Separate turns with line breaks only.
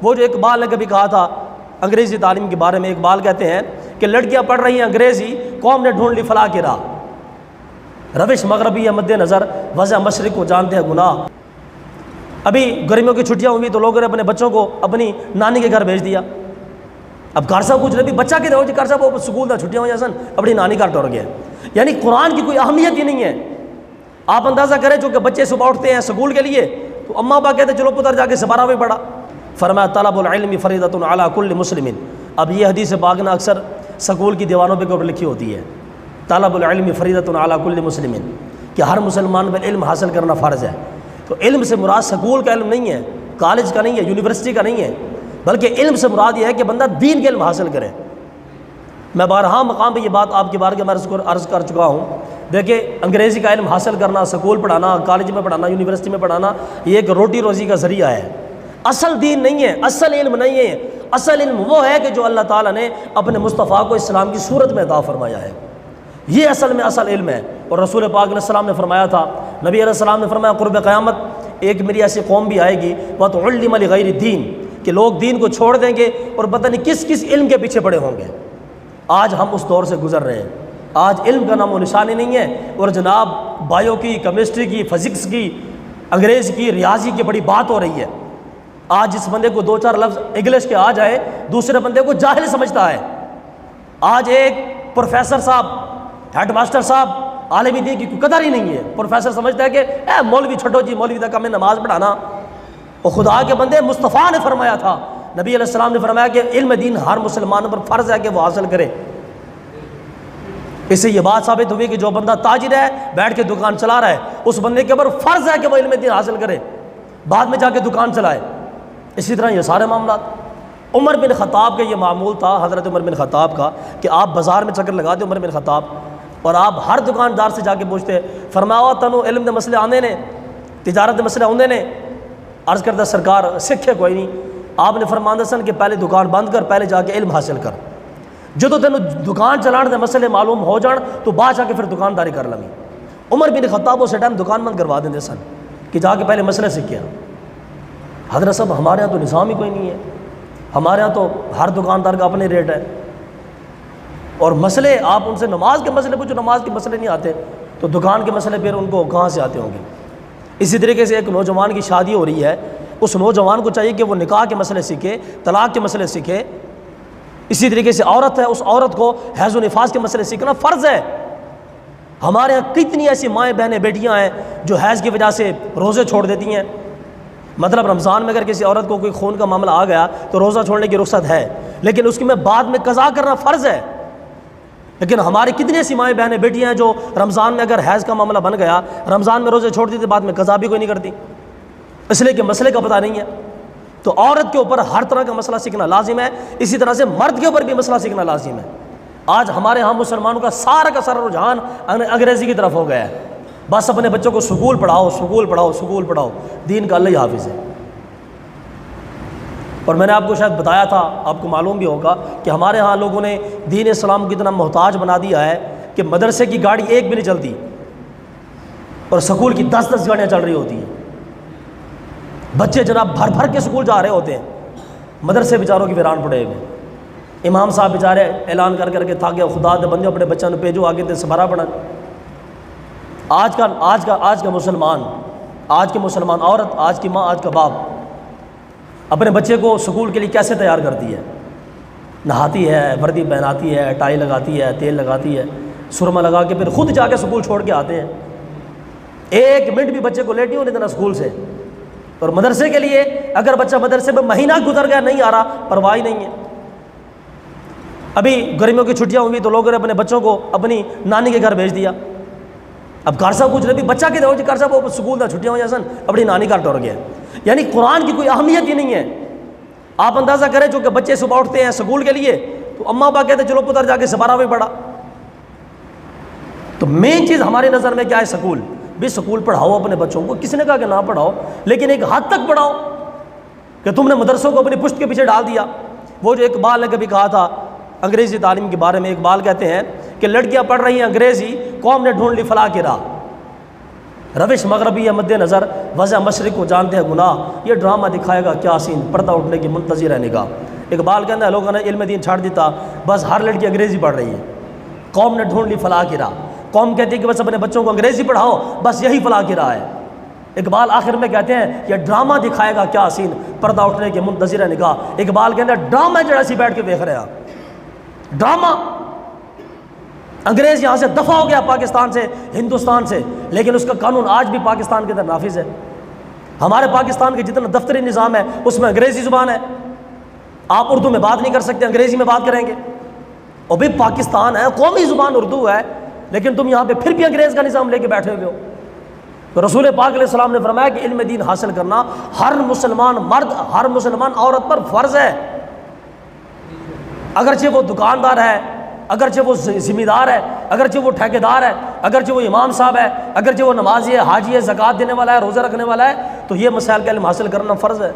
وہ جو اقبال نے کبھی کہا تھا انگریزی تعلیم کے بارے میں، اقبال کہتے ہیں کہ لڑکیاں پڑھ رہی ہیں انگریزی، قوم نے ڈھونڈ لی فلاح کی راہ، روش مغربی ہے مد نظر، وضع مشرق کو جانتے ہیں گناہ۔ ابھی گرمیوں کی چھٹیاں ہوئی تو لوگوں نے اپنے بچوں کو اپنی نانی کے گھر بھیج دیا۔ اب گھر صاحب کچھ بھی بچہ کے ہو جی گھر صاحب وہ سکول تھا چھٹیاں ہوئی سن اپنی نانی گھر ٹور گیا، یعنی قرآن کی کوئی اہمیت ہی نہیں ہے۔ آپ اندازہ کریں جو کہ بچے صبح اٹھتے ہیں سکول کے لیے تو اماں ابا کہتے ہیں چلو پتر جا کے سپارہ بھی پڑھا۔ فرمایا طلب العلم فریضۃ علی کل مسلم۔ اب یہ حدیث پاک نہ اکثر سکول کی دیواروں پہ اوپر لکھی ہوتی ہے، طلب العلم فریضۃ علی کل مسلم، کہ ہر مسلمان پر علم حاصل کرنا فرض ہے۔ تو علم سے مراد سکول کا علم نہیں ہے، کالج کا نہیں ہے، یونیورسٹی کا نہیں ہے، بلکہ علم سے مراد یہ ہے کہ بندہ دین کے علم حاصل کرے۔ میں بارہا مقام پہ یہ بات آپ کی بارگاہ میں عرض کر چکا ہوں۔ دیکھیں انگریزی کا علم حاصل کرنا، سکول پڑھانا، کالج میں پڑھانا، یونیورسٹی میں پڑھانا، یہ ایک روٹی روزی کا ذریعہ ہے، اصل دین نہیں ہے، اصل علم نہیں ہے۔ اصل علم وہ ہے کہ جو اللہ تعالیٰ نے اپنے مصطفیٰ کو اسلام کی صورت میں عطا فرمایا ہے، یہ اصل میں اصل علم ہے۔ اور رسول پاک علیہ السلام نے فرمایا تھا، نبی علیہ السلام نے فرمایا قرب قیامت ایک میری ایسی قوم بھی آئے گی وَتُعَلِّمَ لِغَيْرِ الدِّينِ، کہ لوگ دین کو چھوڑ دیں گے اور پتہ نہیں کس کس علم کے پیچھے پڑے ہوں گے۔ آج ہم اس دور سے گزر رہے ہیں، آج علم کا نام و نشانی نہیں ہے، اور جناب بایو کی، کیمسٹری کی، فزکس کی، انگریز کی، ریاضی کی بڑی بات ہو رہی ہے۔ آج جس بندے کو 2-4 لفظ انگلش کے آ جائے دوسرے بندے کو جاہل سمجھتا ہے۔ آج ایک پروفیسر صاحب، ہیڈ ماسٹر صاحب، عالم دین کی کوئی قدر ہی نہیں ہے۔ پروفیسر سمجھتا ہے کہ اے مولوی چھٹو جی، مولوی تک ہمیں نماز پڑھانا۔ اور خدا کے بندے مصطفیٰ نے فرمایا تھا، نبی علیہ السلام نے فرمایا کہ علم دین ہر مسلمان پر فرض ہے کہ وہ حاصل کرے۔ اس سے یہ بات ثابت ہوئی کہ جو بندہ تاجر ہے بیٹھ کے دکان چلا رہا ہے، اس بندے کے اوپر فرض ہے کہ وہ علم دین حاصل کرے، بعد میں جا کے دکان چلائے۔ اسی طرح یہ سارے معاملات، عمر بن خطاب کا یہ معمول تھا، حضرت عمر بن خطاب کا، کہ آپ بازار میں چکر لگاتے عمر بن خطاب، اور آپ ہر دکاندار سے جا کے پوچھتے، فرمایا تنو علم دے مسئلے آنے نے، تجارت دے مسئلے آنے نے؟ عرض کرتا سرکار سکھے کوئی نہیں۔ آپ نے فرمایا سن کہ پہلے دکان بند کر، پہلے جا کے علم حاصل کر، جدو تینوں دکان چلان دے مسئلے معلوم ہو جان تو بعد جا کے پھر دکانداری کر لیں۔ عمر بن خطاب اس ٹائم دکان بند کروا دیں سن کہ جا کے پہلے مسئلے سیکھے۔ حضرت صاحب ہمارے ہاں تو نظام ہی کوئی نہیں ہے، ہمارے ہاں تو ہر دکاندار کا اپنے ریٹ ہے، اور مسئلے آپ ان سے نماز کے مسئلے پوچھو، نماز کے مسئلے نہیں آتے تو دکان کے مسئلے پھر ان کو کہاں سے آتے ہوں گے۔ اسی طریقے سے ایک نوجوان کی شادی ہو رہی ہے، اس نوجوان کو چاہیے کہ وہ نکاح کے مسئلے سیکھے، طلاق کے مسئلے سیکھے۔ اسی طریقے سے عورت ہے، اس عورت کو حیض و نفاس کے مسئلے سیکھنا فرض ہے۔ ہمارے یہاں کتنی ایسی مائیں بہنیں بیٹیاں ہیں جو حیض کی وجہ سے روزے چھوڑ دیتی ہیں۔ مطلب رمضان میں اگر کسی عورت کو کوئی خون کا معاملہ آ گیا تو روزہ چھوڑنے کی رخصت ہے، لیکن اس کی میں بعد میں قضا کرنا فرض ہے۔ لیکن ہماری کتنی ایسی مائیں بہنیں بیٹیاں ہیں جو رمضان میں اگر حیض کا معاملہ بن گیا، رمضان میں روزے چھوڑ دیتے، بعد میں قضا بھی کوئی نہیں کرتی، اس لیے کہ مسئلے کا پتہ نہیں ہے۔ تو عورت کے اوپر ہر طرح کا مسئلہ سیکھنا لازم ہے، اسی طرح سے مرد کے اوپر بھی مسئلہ سیکھنا لازم ہے۔ آج ہمارے ہاں مسلمانوں کا سارا رجحان انگریزی کی طرف ہو گیا ہے، بس اپنے بچوں کو سکول پڑھاؤ، سکول پڑھاؤ، سکول پڑھاؤ، دین کا اللہ ہی حافظ ہے۔ اور میں نے آپ کو شاید بتایا تھا، آپ کو معلوم بھی ہوگا کہ ہمارے ہاں لوگوں نے دین اسلام کی اتنا محتاج بنا دیا ہے کہ مدرسے کی گاڑی ایک بھی نہیں چلتی اور سکول کی 10 گاڑیاں چل رہی ہوتی ہیں۔ بچے جناب بھر بھر کے سکول جا رہے ہوتے ہیں، مدرسے بیچاروں کی ویران پڑے ہوئے۔ امام صاحب بیچارے اعلان کر کے تھا کہ خدا دے بندے اپنے بچوں نے بھیجو آگے تے سبارہ پڑھن۔ آج کا مسلمان، آج کے مسلمان عورت، آج کی ماں، آج کا باپ اپنے بچے کو سکول کے لیے کیسے تیار کرتی ہے؟ نہاتی ہے، وردی پہناتی ہے، ٹائی لگاتی ہے، تیل لگاتی ہے، سرما لگا کے پھر خود جا کے سکول چھوڑ کے آتے ہیں۔ ایک منٹ بھی بچے کو لیٹ نہیں ہونے دینا سکول سے۔ اور مدرسے کے لیے اگر بچہ مدرسے میں مہینہ گزر گیا نہیں آ رہا، پرواہ نہیں ہے۔ ابھی گرمیوں کی چھٹیاں ہوئی تو لوگوں نے اپنے بچوں کو اپنی نانی کے گھر بھیج دیا۔ اب گھر صاحب کچھ بھی بچہ کے ہو جی گھر صاحب وہ سکول تھا چھٹیاں ہوئی سن اپنی نانی گھر ٹور گیا، یعنی قرآن کی کوئی اہمیت ہی نہیں ہے۔ آپ اندازہ کریں جو کہ بچے صبح اٹھتے ہیں سکول کے لیے تو اماں ابا کہتے ہیں چلو پتر جا کے سپارہ بھی پڑھا۔ تو مین چیز ہماری نظر میں کیا ہے؟ سکول۔ بھی سکول پڑھاؤ اپنے بچوں کو، کسی نے کہا کہ نہ پڑھاؤ، لیکن ایک حد تک پڑھاؤ کہ تم نے مدرسوں کو اپنی پشت کے پیچھے ڈال دیا۔ وہ جو اقبال نے کبھی کہا تھا انگریزی تعلیم کے بارے میں، اقبال کہتے ہیں کہ لڑکیاں پڑھ رہی ہیں انگریزی، قوم نے ڈھونڈ لی فلاح کی راہ، روش مغربی ہے مد نظر، وضع مشرق کو جانتے ہیں گناہ، یہ ڈرامہ دکھائے گا کیا سین، پردہ اٹھنے کی منتظر رہنے کا۔ اقبال کہتا ہے لوگوں نے علم دین چھاڑ دیتا، بس ہر لڑکی انگریزی پڑھ رہی ہے، قوم نے ڈھونڈ لی فلاح کی راہ، قوم کہتی ہے کہ بس اپنے بچوں کو انگریزی پڑھاؤ، بس یہی فلاح کی راہ ہے۔ اقبال آخر میں کہتے ہیں یہ ڈرامہ دکھائے گا کیا سین، پردہ اٹھنے کی منتظر نگاہ۔ اقبال کہتے ہیں ڈرامہ جڑا سی بیٹھ کے دیکھ رہے ہیں، ڈرامہ۔ انگریز یہاں سے دفع ہو گیا پاکستان سے، ہندوستان سے، لیکن اس کا قانون آج بھی پاکستان کے اندر نافذ ہے۔ ہمارے پاکستان کے جتنا دفتری نظام ہے اس میں انگریزی زبان ہے، آپ اردو میں بات نہیں کر سکتے، انگریزی میں بات کریں گے۔ اور بھی پاکستان ہے، قومی زبان اردو ہے، لیکن تم یہاں پہ پھر بھی انگریز کا نظام لے کے بیٹھے ہوئے ہو۔ تو رسول پاک علیہ السلام نے فرمایا کہ علم دین حاصل کرنا ہر مسلمان مرد، ہر مسلمان عورت پر فرض ہے، اگرچہ وہ دکاندار ہے، اگرچہ وہ ذمہ دار ہے، اگرچہ وہ ٹھیکیدار ہے، اگرچہ وہ امام صاحب ہے، اگرچہ وہ نمازی ہے، حاجی ہے، زکوٰۃ دینے والا ہے، روزہ رکھنے والا ہے، تو یہ مسائل کا علم حاصل کرنا فرض ہے۔